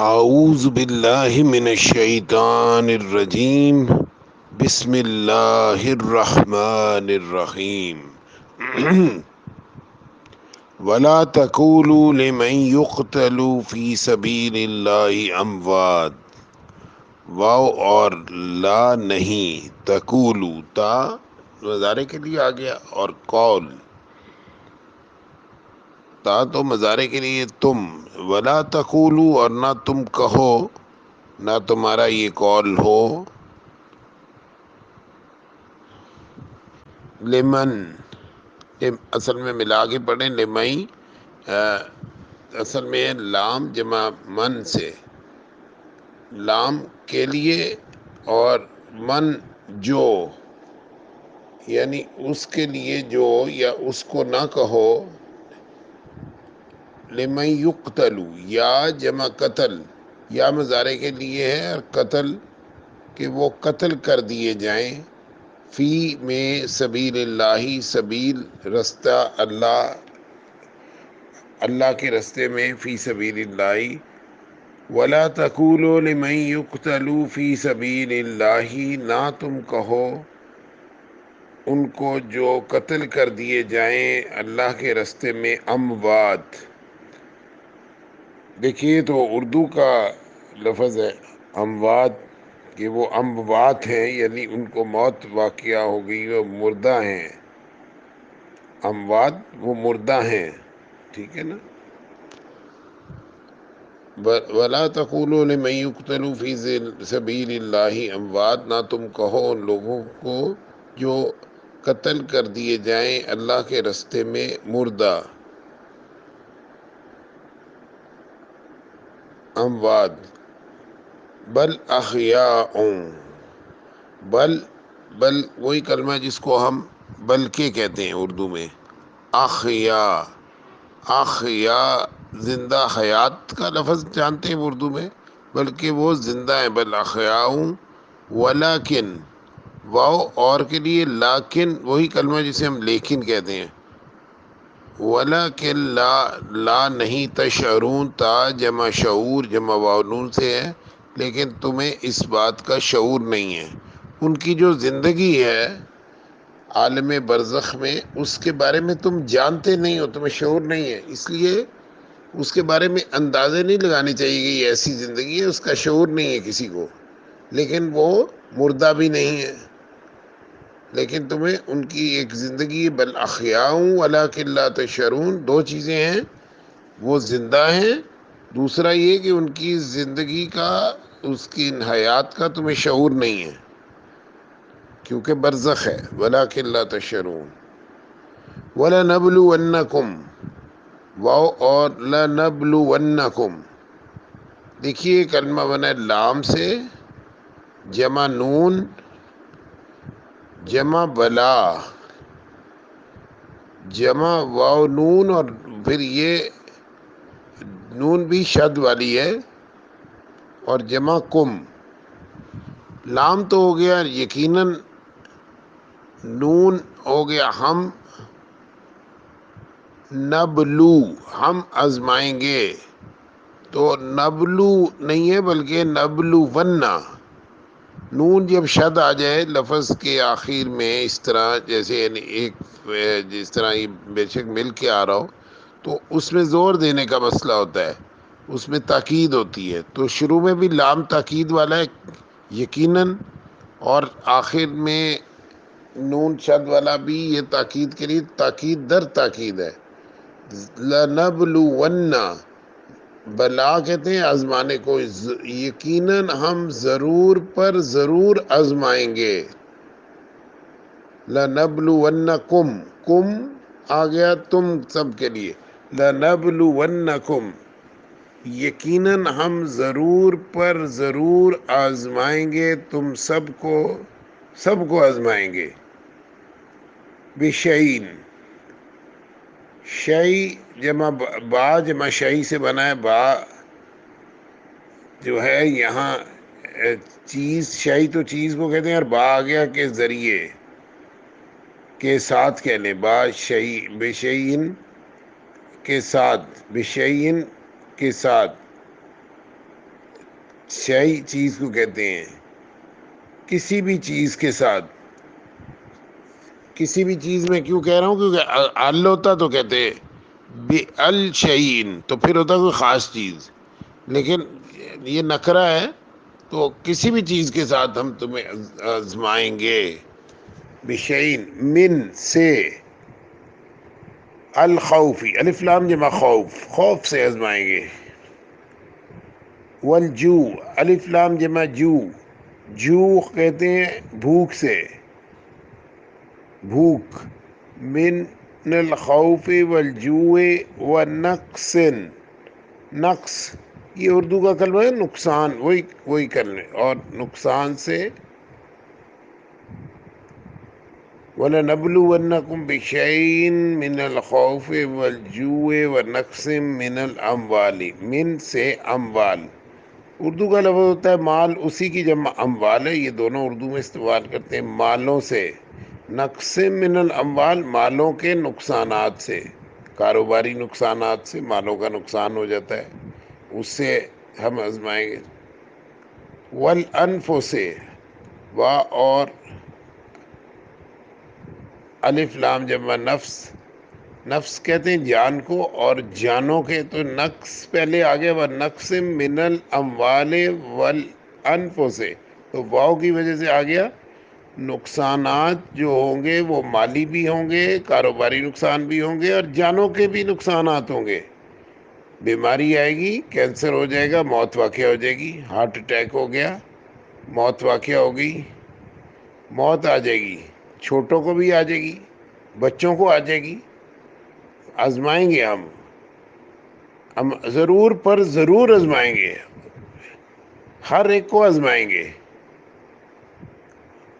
اعوذ باللہ من الشیطان الرجیم بسم اللہ الرحمن الرحیم ولا تقولوا لمن يقتل فی سبیل اللہ اموات، واو اور لا نہیں، تقولو تا مضارع کے لیے آ گیا، اور قول تا تو مضارع کے لیے تم، ولا تقولو اور نہ تم کہو، نہ تمہارا یہ قول ہو، لمن اصل میں ملا کے پڑھیں لمئی، اصل میں لام جمع من سے، لام کے لیے اور من جو، یعنی اس کے لیے جو، یا اس کو نہ کہو، لمن یقتلو یا جمع قتل، یا مضارع کے لیے ہے، اور قتل کہ وہ قتل کر دیے جائیں، فی میں سبیل اللہ، سبیل رستہ اللہ، اللہ کے رستے میں، فی سبیل اللہ، ولا تقولوا لمن یقتل فی سبیل اللہ، نہ تم کہو ان کو جو قتل کر دیے جائیں اللہ کے رستے میں، اموات۔ دیکھیے تو اردو کا لفظ ہے اموات، کہ وہ اموات ہیں، یعنی ان کو موت واقعہ ہو گئی، وہ مردہ ہیں، اموات وہ مردہ ہیں، ٹھیک ہے نا۔ وَلَا تَقُولُوا لِمَن يُقْتَلُ فِي سَبِيلِ اللَّهِ اموات، نہ تم کہو ان لوگوں کو جو قتل کر دیے جائیں اللہ کے رستے میں، مردہ، اموات، بل احیاء، بل وہی کلمہ ہے جس کو ہم بلکہ کہتے ہیں اردو میں، احیاء، احیاء زندہ، حیات کا لفظ جانتے ہیں اردو میں، بلکہ وہ زندہ ہیں، بل احیاء، ولیکن واو اور کے لیے لیکن، وہی کلمہ جسے ہم لیکن کہتے ہیں، ولیکن لا نہیں، تشعرون تا جمع شعور جمع واو نون سے ہے، لیکن تمہیں اس بات کا شعور نہیں ہے، ان کی جو زندگی ہے عالم برزخ میں، اس کے بارے میں تم جانتے نہیں ہو، تمہیں شعور نہیں ہے، اس لیے اس کے بارے میں اندازے نہیں لگانے چاہیے کہ یہ ایسی زندگی ہے، اس کا شعور نہیں ہے کسی کو، لیکن وہ مردہ بھی نہیں ہے، لیکن تمہیں ان کی ایک زندگی، بل احیاء ولکن لا تشعرون، دو چیزیں ہیں، وہ زندہ ہیں، دوسرا یہ کہ ان کی زندگی کا، اس کی حیات کا تمہیں شعور نہیں ہے، کیونکہ برزخ ہے، ولکن لا تشعرون۔ وَلَنَبْلُوَنَّكُمْ، واو اور لَنَبْلُوَنَّكُمْ، دیکھیے کلمہ بنا ہے لام سے، جمع نون، جمع بلا، جمع واو نون، اور پھر یہ نون بھی شد والی ہے، اور جمع کم، لام تو ہو گیا یقیناً، نون ہو گیا ہم، نبلو ہم آزمائیں گے، تو نبلو نہیں ہے بلکہ نبلو ونہ، نون جب شد آ جائے لفظ کے آخر میں، اس طرح جیسے یعنی ایک، جس طرح یہ بے شک مل کے آ رہا ہو، تو اس میں زور دینے کا مسئلہ ہوتا ہے، اس میں تاکید ہوتی ہے، تو شروع میں بھی لام تاکید والا ہے یقیناً، اور آخر میں نون شد والا بھی، یہ تاکید کے لیے تاکید در تاکید ہے، لَنَبْلُوَنَّ، بلا کہتے ہیں آزمانے کو، یقیناً ہم ضرور پر ضرور آزمائیں گے، لَنَبْلُوَنَّكُمْ، کم آ گیا تم سب کے لیے، لَنَبْلُوَنَّكُمْ، یقیناً ہم ضرور پر ضرور آزمائیں گے تم سب کو آزمائیں گے، بشعین، شعی جمع با جمع شعی سے بنا ہے، با جو ہے یہاں چیز، شعی تو چیز کو کہتے ہیں، اور با آ گیا کے ذریعے کے ساتھ کہہ لیں، با شعی، بشعین کے ساتھ، بشعین کے ساتھ، شے چیز کو کہتے ہیں، کسی بھی چیز کے ساتھ، کسی بھی چیز میں کیوں کہہ رہا ہوں کیونکہ ال ہوتا تو کہتے الشعین، تو پھر ہوتا کوئی خاص چیز، لیکن یہ نکرہ ہے تو کسی بھی چیز کے ساتھ ہم تمہیں آزمائیں گے، بشعین من سے، الخوفی الف لام جمع خوف، خوف سے آزمائیں گے، والجو الف لام جمع جو، جو کہتے ہیں بھوک سے، بھوک، من الخوف والجوع ونقص، نقص یہ اردو کا کلمہ ہے، نقصان، وہی کر لیں، اور نقصان سے، وَلَنَبْلُوَنَّكُمْ بِشَيْءٍ مِّنَ الْخَوْفِ وَالْجُوعِ وَنَقْصٍ مِّنَ الْأَمْوَالِ، من سے اموال، اردو کا لفظ ہوتا ہے مال، اسی کی جمع اموال ہے، یہ دونوں اردو میں استعمال کرتے ہیں، مالوں سے، نقص من الاموال مالوں کے نقصانات سے، کاروباری نقصانات سے مالوں کا نقصان ہو جاتا ہے، اس سے ہم آزمائیں گے، والانف سے، وا اور الف لام جمع نفس، نفس کہتے ہیں جان کو، اور جانوں کے تو نقص پہلے آگے، وہ نقص من الاموال والانف سے، تو واؤ کی وجہ سے آ گیا، نقصانات جو ہوں گے وہ مالی بھی ہوں گے، کاروباری نقصان بھی ہوں گے، اور جانوں کے بھی نقصانات ہوں گے، بیماری آئے گی، کینسر ہو جائے گا، موت واقع ہو جائے گی، ہارٹ اٹیک ہو گیا، موت واقع ہو گئی، موت آ جائے گی، چھوٹوں کو بھی آ جائے گی، بچوں کو آ جائے گی، آزمائیں گے ہم ضرور پر ضرور آزمائیں گے، ہر ایک کو آزمائیں گے،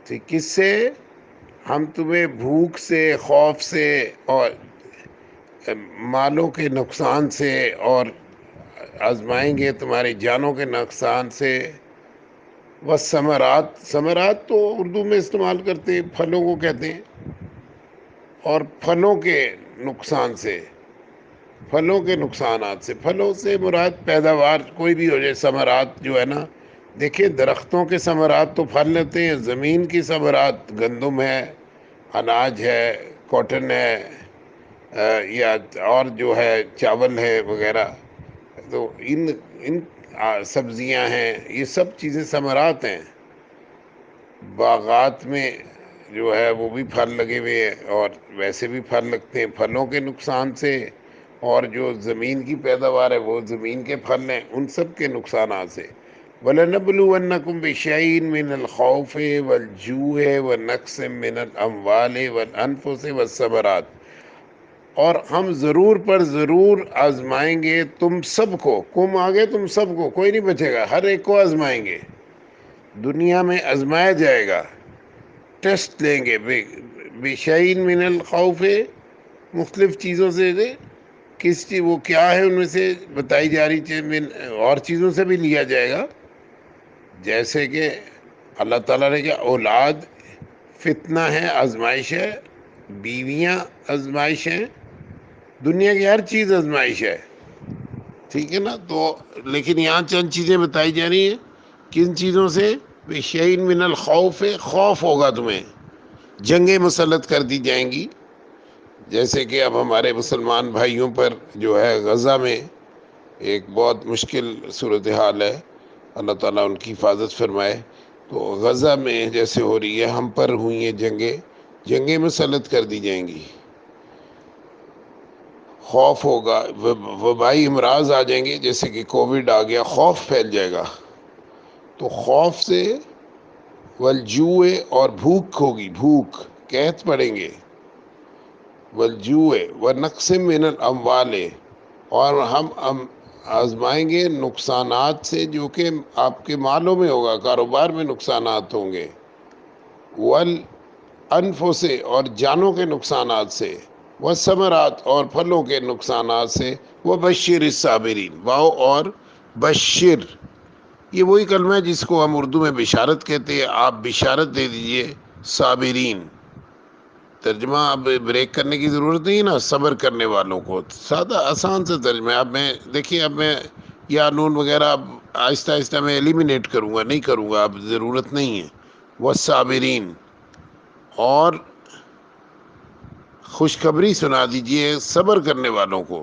ٹھیک، کس سے؟ ہم تمہیں بھوک سے، خوف سے، اور مالوں کے نقصان سے، اور آزمائیں گے تمہاری جانوں کے نقصان سے، والثمرات، ثمرات تو اردو میں استعمال کرتے ہیں، پھلوں کو کہتے ہیں، اور پھلوں کے نقصان سے، پھلوں کے نقصانات سے، پھلوں سے مراد پیداوار کوئی بھی ہو جائے، ثمرات جو ہے نا، دیکھیں درختوں کے ثمرات تو پھل لیتے ہیں، زمین کی ثمرات گندم ہے، اناج ہے، کاٹن ہے، یا اور جو ہے چاول ہے وغیرہ، تو ان سبزیاں ہیں، یہ سب چیزیں ثمرات ہیں، باغات میں جو ہے وہ بھی پھل لگے ہوئے ہیں، اور ویسے بھی پھل لگتے ہیں، پھلوں کے نقصان سے، اور جو زمین کی پیداوار ہے وہ زمین کے پھل ہیں، ان سب کے نقصانات سے، وَلَنَبْلُوَنَّكُمْ بِشَيْءٍ مِّنَ الْخَوْفِ وَالْجُوعِ وَنَقْصٍ مِّنَ الْأَمْوَالِ وَالْأَنفُسِ وَالثَّمَرَاتِ، اور ہم ضرور پر ضرور آزمائیں گے تم سب کو، کم آگے تم سب کو، کوئی نہیں بچے گا، ہر ایک کو آزمائیں گے، دنیا میں آزمایا جائے گا، ٹیسٹ لیں گے، بشعین من الخوف، مختلف چیزوں سے، کس چیز وہ کیا ہے ان میں سے بتائی جا رہی چیز، اور چیزوں سے بھی لیا جائے گا، جیسے کہ اللہ تعالیٰ نے کیا، اولاد فتنہ ہے، آزمائش ہے، بیویاں آزمائش ہیں، دنیا کی ہر چیز آزمائش ہے، ٹھیک ہے نا، تو لیکن یہاں چند چیزیں بتائی جا رہی ہیں، کن چیزوں سے؟ بشیء من الخوف، خوف ہوگا تمہیں، جنگیں مسلط کر دی جائیں گی، جیسے کہ اب ہمارے مسلمان بھائیوں پر جو ہے غزہ میں ایک بہت مشکل صورتحال ہے، اللہ تعالیٰ ان کی حفاظت فرمائے، تو غزہ میں جیسے ہو رہی ہے، ہم پر ہوئی ہیں جنگیں مسلط کر دی جائیں گی، خوف ہوگا، وبائی امراض آ جائیں گے، جیسے کہ کووڈ آ گیا، خوف پھیل جائے گا، تو خوف سے، والجوع، اور بھوک ہوگی، بھوک، قحط پڑیں گے، والجوع ونقص من الاموال، اور ہم آزمائیں گے نقصانات سے جو کہ آپ کے مالوں میں ہوگا، کاروبار میں نقصانات ہوں گے، والانفس، اور جانوں کے نقصانات سے، والثمرات، اور پھلوں کے نقصانات سے، وبشر الصابرین، واو اور بشر، یہ وہی کلمہ ہے جس کو ہم اردو میں بشارت کہتے ہیں، آپ بشارت دے دیجئے صابرین، ترجمہ اب بریک کرنے کی ضرورت نہیں نا، صبر کرنے والوں کو، سادہ آسان سے ترجمہ ہے، اب میں دیکھیے، اب میں یا نون وغیرہ اب آہستہ آہستہ میں ایلیمینیٹ کروں گا، نہیں کروں گا، اب ضرورت نہیں ہے۔ والصابرین، اور خوشخبری سنا دیجئے صبر کرنے والوں کو۔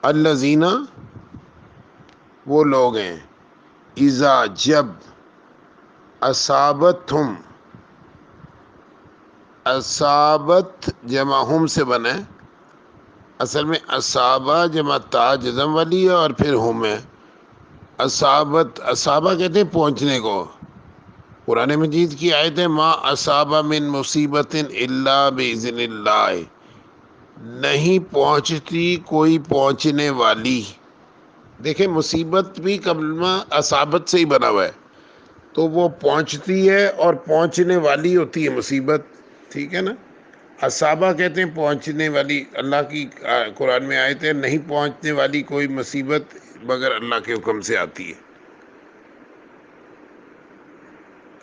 الذین، وہ لوگ ہیں، اذا، جب، اصابتہم، اصابت جمع ہم سے بنا ہے، اصل میں اصابہ جمع تا جزم والی ہے اور پھر ہم ہے۔ اصابت، اصابہ کہتے ہیں پہنچنے کو۔ قرآن مجید کی آیت ہے ما اصاب من مصیبت الا باذن اللہ، نہیں پہنچتی کوئی پہنچنے والی۔ دیکھیں مصیبت بھی کلمہ اصابت سے ہی بنا ہوا ہے، تو وہ پہنچتی ہے اور پہنچنے والی ہوتی ہے مصیبت، ٹھیک ہے نا۔ اصابہ کہتے ہیں پہنچنے والی، اللہ کی قرآن میں آیت ہے نہیں پہنچنے والی کوئی مصیبت مگر اللہ کے حکم سے آتی ہے۔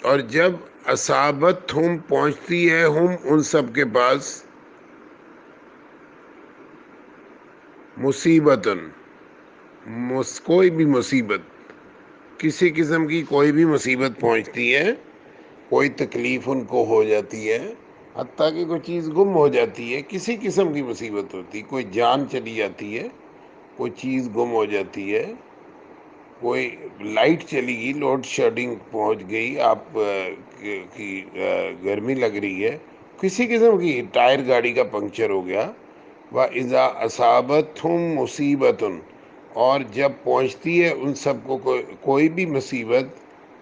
اور جب اصابت ہم پہنچتی ہے، ہم ان سب کے پاس، مصیبتن، کوئی بھی مصیبت، کسی قسم کی کوئی بھی مصیبت پہنچتی ہے، کوئی تکلیف ان کو ہو جاتی ہے، حتیٰ کہ کوئی چیز گم ہو جاتی ہے، کسی قسم کی مصیبت ہوتی ہے، کوئی جان چلی جاتی ہے، کوئی چیز گم ہو جاتی ہے، کوئی لائٹ چلی گئی، لوڈ شیڈنگ پہنچ گئی، آپ کی گرمی لگ رہی ہے، کسی قسم کی، ٹائر گاڑی کا پنکچر ہو گیا۔ وَإِذَا أَصَابَتْهُمْ مُصِیبَةٌ، اور جب پہنچتی ہے ان سب کو کوئی بھی مصیبت،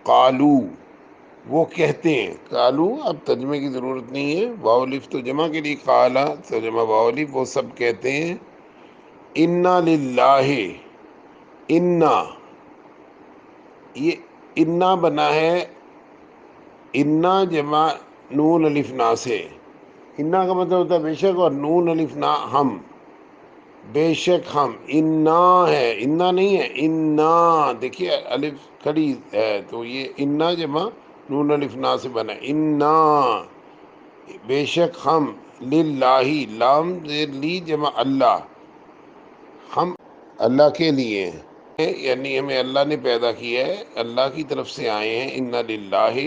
قالو، وہ کہتے ہیں، قالو اب ترجمے کی ضرورت نہیں ہے، واو الف تو جمع کے لیے، قالا ترجمہ واو الف، وہ سب کہتے ہیں انا للہ، انا، یہ انا بنا ہے انا جمع نون الف نا سے، انا کا مطلب ہوتا ہے بے شک، اور نون الف نا ہم، بے شک ہم، انا ہے، انا نہیں ہے، انا، دیکھیے الف کھڑی ہے تو یہ انا جمع نون الف نا سے بنا ہے، انا، بے شک ہم، للہ، لام زیر لی جمع اللہ، ہم اللہ کے لیے ہیں، یعنی ہمیں اللہ نے پیدا کیا ہے، اللہ کی طرف سے آئے ہیں، انا للہ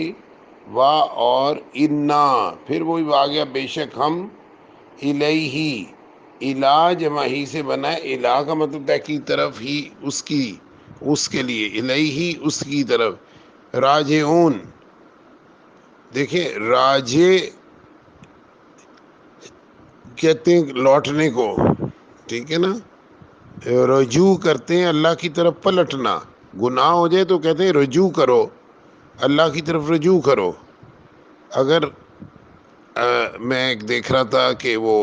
و، اور انا، پھر وہی آ گیا بے شک ہم، الیہ، الہ جمع ہی سے بنا ہے، الہ کا مطلب ہے کی طرف ہی، اس کی، اس کے لیے، الیہ اس کی طرف، راجعون، دیکھیں راجع کہتے ہیں لوٹنے کو، ٹھیک ہے نا، رجوع کرتے ہیں اللہ کی طرف، پلٹنا، گناہ ہو جائے تو کہتے ہیں رجوع کرو، اللہ کی طرف رجوع کرو۔ اگر میں ایک دیکھ رہا تھا کہ وہ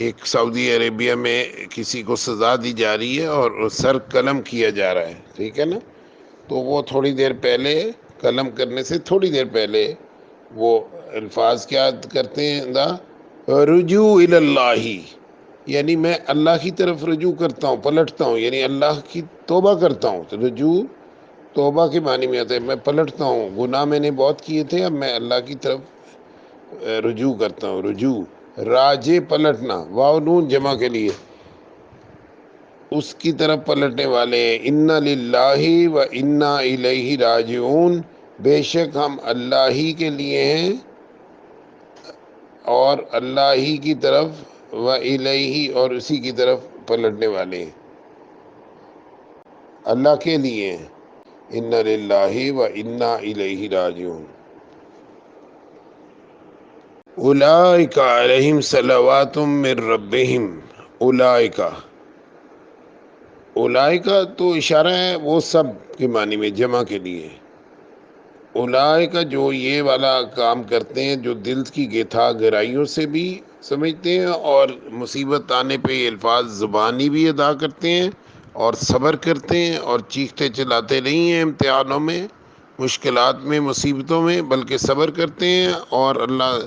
ایک سعودی عربیہ میں کسی کو سزا دی جا رہی ہے اور سر قلم کیا جا رہا ہے، ٹھیک ہے نا، تو وہ تھوڑی دیر پہلے، قلم کرنے سے تھوڑی دیر پہلے وہ الفاظ کیا کرتے ہیں، رجوع اللہ، یعنی میں اللہ کی طرف رجوع کرتا ہوں، پلٹتا ہوں، یعنی اللہ کی توبہ کرتا ہوں، تو رجوع توبہ کے معنی میں آتا ہے، میں پلٹتا ہوں، گناہ میں نے بہت کیے تھے، اب میں اللہ کی طرف رجوع کرتا ہوں، رجوع، راجے پلٹنا، واو نون جمع کے لیے، اس کی طرف پلٹنے والے ہیں، انا للہ و انا الیہ راجعون، بے شک ہم اللہ ہی کے لیے ہیں اور اللہ ہی کی طرف، و الیہ، اور اسی کی طرف پلٹنے والے ہیں، اللہ کے لیے ہیں، انا للہ و انا الیہ راجعون۔ اولئک علیہم صلوات من ربہم، اولئک، اولئک تو اشارہ ہے وہ سب کے معنی میں، جمع کے لیے، اولئک جو یہ والا کام کرتے ہیں، جو دل کی گہرائیوں سے بھی سمجھتے ہیں اور مصیبت آنے پہ یہ الفاظ زبانی بھی ادا کرتے ہیں اور صبر کرتے ہیں اور چیختے چلاتے نہیں ہیں امتحانوں میں، مشکلات میں، مصیبتوں میں، بلکہ صبر کرتے ہیں اور اللہ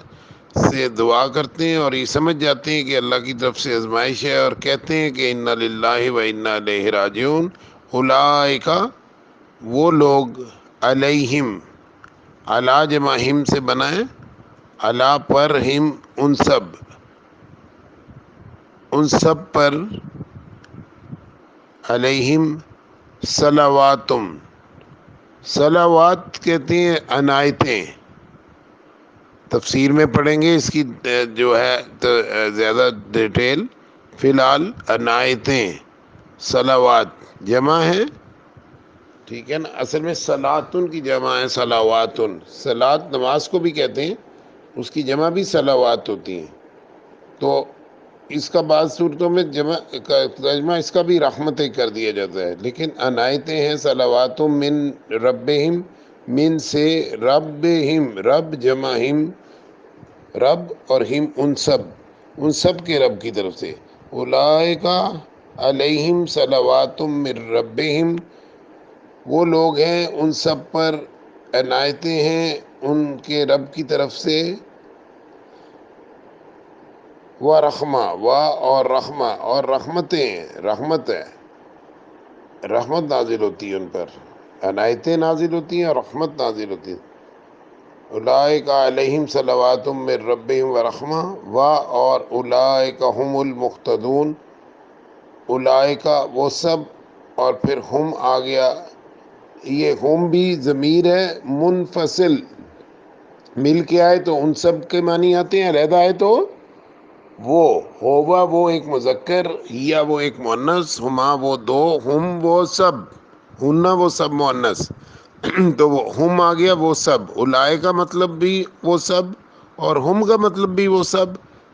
سے دعا کرتے ہیں اور یہ سمجھ جاتے ہیں کہ اللہ کی طرف سے آزمائش ہے، اور کہتے ہیں کہ انا للہ و انا الیہ راجعون۔ اولئک، وہ لوگ، علیہم، علی جمع ہم سے بنا ہے، علی پر، ہم ان سب، ان سب پر علیہم صلواتم، صلوات کہتے ہیں عنایتیں، تفسیر میں پڑھیں گے اس کی جو ہے زیادہ ڈیٹیل، فی الحال عنایتیں صلوات جمع ہے، ٹھیک ہے نا، اصل میں صلاتن کی جمع ہے صلواتن، صلات نماز کو بھی کہتے ہیں، اس کی جمع بھی صلوات ہوتی ہیں، تو اس کا بعض صورتوں میں جمع ترجمہ اس کا بھی رحمتیں کر دیا جاتا ہے، لیکن عنایتیں ہیں صلواتم من ربہم، من سے ربہم، رب جمع ہم، رب اور ہم ان سب کے رب کی طرف سے، اولئک علیہم صلوات من ربہم، وہ لوگ ہیں ان سب پر عنایتیں ہیں ان کے رب کی طرف سے، و رحمہ، و اور رحمہ، اور رحمتیں، رحمت ہے، رحمت نازل ہوتی ہے ان پر، عنایتیں نازل ہوتی ہیں اور رحمت نازل ہوتی ہے، اولئک علیہم صلوات من ربہم ورحمہ، و اور اولئک هم المہتدون، اولئک وہ سب، اور پھر ہم آ گیا، یہ ہم بھی ضمیر ہے منفصل، مل کے آئے تو ان سب کے معنی آتے ہیں، علیحدہ آئے تو وہ، ہوگا وہ ایک مذکر، یا وہ ایک مؤنث، ہما وہ دو، ہم وہ سب، ہننا وہ سب مؤنث تو وہ ہم آ گیا وہ سب، اولائے کا مطلب بھی وہ سب اور ہم کا مطلب بھی وہ سب،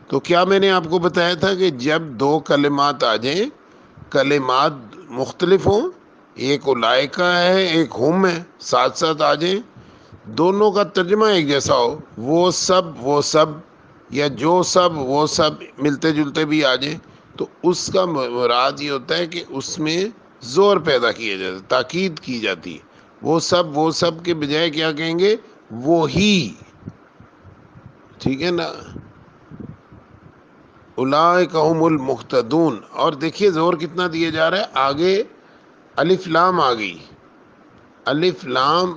تو کیا میں نے آپ کو بتایا تھا کہ جب دو کلمات آ جائیں، کلمات مختلف ہوں، ایک اولائے کا ہے ایک ہم ہے، ساتھ ساتھ آ جائیں، دونوں کا ترجمہ ایک جیسا ہو، وہ سب یا جو سب وہ سب ملتے جلتے بھی آ جائیں، تو اس کا مراد یہ ہوتا ہے کہ اس میں زور پیدا کیا جاتا ہے، تاکید کی جاتی ہے، وہ سب کے بجائے کیا کہیں گے، وہی، ٹھیک ہے نا، اولئک هم المہتدون، اور دیکھیے زور کتنا دیا جا رہا ہے، آگے الف لام آ گئی، الف لام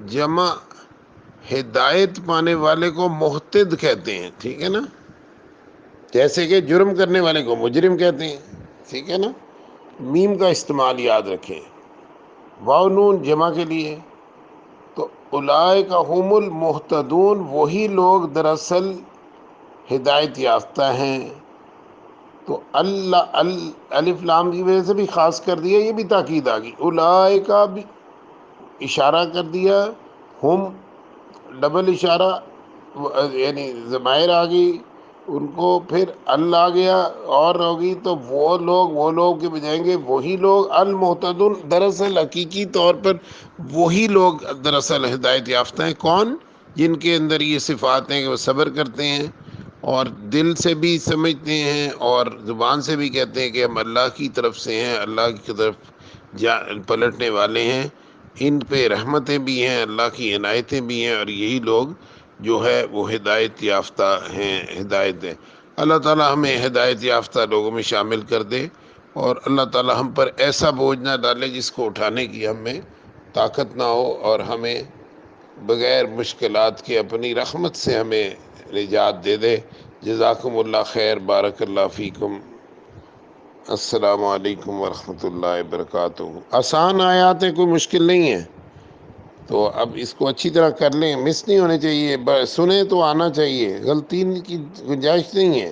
جمع ہدایت پانے والے کو محتد کہتے ہیں، ٹھیک ہے نا، جیسے کہ جرم کرنے والے کو مجرم کہتے ہیں، ٹھیک ہے نا، میم کا استعمال یاد رکھیں، واو نون جمع کے لیے، تو اولئک هم المہتدون، وہی لوگ دراصل ہدایت یافتہ ہیں، تو اللہ الف لام کی وجہ سے بھی خاص کر دیا، یہ بھی تاکید آ گئی، اولئک بھی اشارہ کر دیا، ہم ڈبل اشارہ، یعنی ضمائر آ گئی ان کو، پھر اللہ آ گیا اور ہوگی، تو وہ لوگ کے بجائیں گے وہی لوگ، المہتدون دراصل حقیقی طور پر وہی لوگ دراصل ہدایت یافتہ ہیں، کون؟ جن کے اندر یہ صفات ہیں کہ وہ صبر کرتے ہیں اور دل سے بھی سمجھتے ہیں اور زبان سے بھی کہتے ہیں کہ ہم اللہ کی طرف سے ہیں، اللہ کی طرف پلٹنے والے ہیں، ان پہ رحمتیں بھی ہیں، اللہ کی عنایتیں بھی ہیں، اور یہی لوگ جو ہے وہ ہدایت یافتہ ہیں، ہدایت ہے، اللہ تعالی ہمیں ہدایت یافتہ لوگوں میں شامل کر دے، اور اللہ تعالی ہم پر ایسا بوجھ نہ ڈالے جس کو اٹھانے کی ہم میں طاقت نہ ہو، اور ہمیں بغیر مشکلات کے اپنی رحمت سے ہمیں نجات دے دے۔ جزاکم اللہ خیر، بارک اللہ فیکم، السلام علیکم ورحمۃ اللہ وبرکاتہ۔ آسان آیات ہے، کوئی مشکل نہیں ہے، تو اب اس کو اچھی طرح کر لیں، مس نہیں ہونے چاہیے، سنیں تو آنا چاہیے، غلطی کی گنجائش نہیں ہے۔